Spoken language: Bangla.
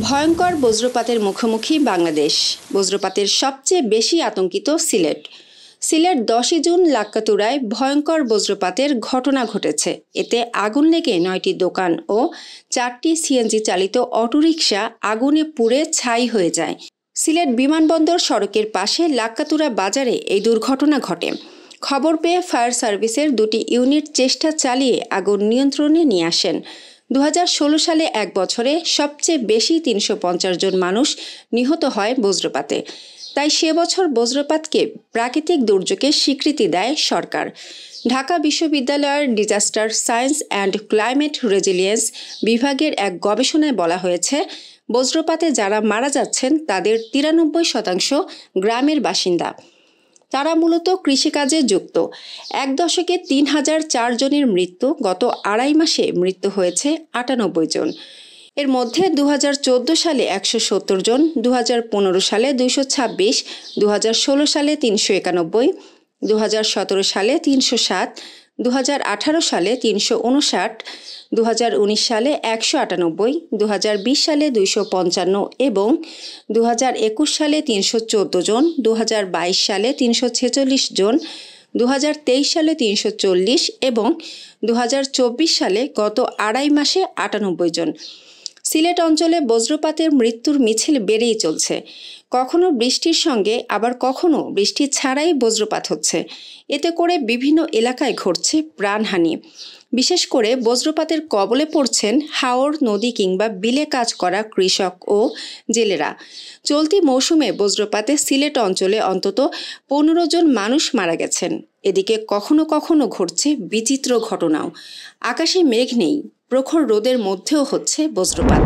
ভয়ঙ্কর বজ্রপাতের মুখোমুখি বাংলাদেশ। বজ্রপাতের সবচেয়ে বেশি আতঙ্কিত সিলেট। 10 জুন লাক্কাতুরায় ভয়ঙ্কর বজ্রপাতের ঘটনা ঘটেছে। এতে আগুন লেগে 9টি দোকান ও 4টি সিএনজি চালিত অটোরিকশা আগুনে পুড়ে ছাই হয়ে যায়। সিলেট বিমানবন্দর সড়কের পাশে লাক্কাতুরা বাজারে এই দুর্ঘটনা ঘটে। খবর পেয়ে ফায়ার সার্ভিসের 2টি ইউনিট চেষ্টা চালিয়ে আগুন নিয়ন্ত্রণে নিয়ে আসেন। 2016 সালে এক বছরে সবচেয়ে বেশি 350 জন মানুষ নিহত হয় বজ্রপাতে। তাই সে বছর বজ্রপাতকে প্রাকৃতিক দুর্যোগের স্বীকৃতি দেয় সরকার। ঢাকা বিশ্ববিদ্যালয়ের disaster science and climate resilience বিভাগের এক গবেষণায় বলা হয়েছে, বজ্রপাতে যারা মারা যাচ্ছেন তাদের 93% গ্রামের বাসিন্দা। তারা মূলত কৃষিকাজে যুক্ত। এক দশকে 3004 জনের মৃত্যু, গত আড়াই মাসে মৃত্যু হয়েছে 98 জন। এর মধ্যে 2014 সালে 170 জন, 2015 সালে 226, 2016 সালে 391, 2017 সালে 307, 2018 সালে 359, 2019 সালে 198, 2020 সালে 255 এবং 2021 সালে 314 জন, 2022 সালে 346 জন, 2023 সালে 340 এবং 2024 সালে গত আড়াই মাসে 98 জন। সিলেট অঞ্চলে বজ্রপাতের মৃত্যুর মিছিল বেড়েই চলছে। কখনো বৃষ্টির সঙ্গে, আবার কখনো বৃষ্টি ছাড়াই বজ্রপাত হচ্ছে। এতে করে বিভিন্ন এলাকায় ঘটছে প্রাণহানি। বিশেষ করে বজ্রপাতের কবলে পড়ছেন হাওর, নদী কিংবা বিলে কাজ করা কৃষক ও জেলেরা। চলতি মৌসুমে বজ্রপাতে সিলেট অঞ্চলে অন্তত 15 জন মানুষ মারা গেছেন। এদিকে কখনো কখনো ঘটছে বিচিত্র ঘটনাও। আকাশে মেঘ নেই, প্রখর রোদের মধ্যেও হচ্ছে বজ্রপাত।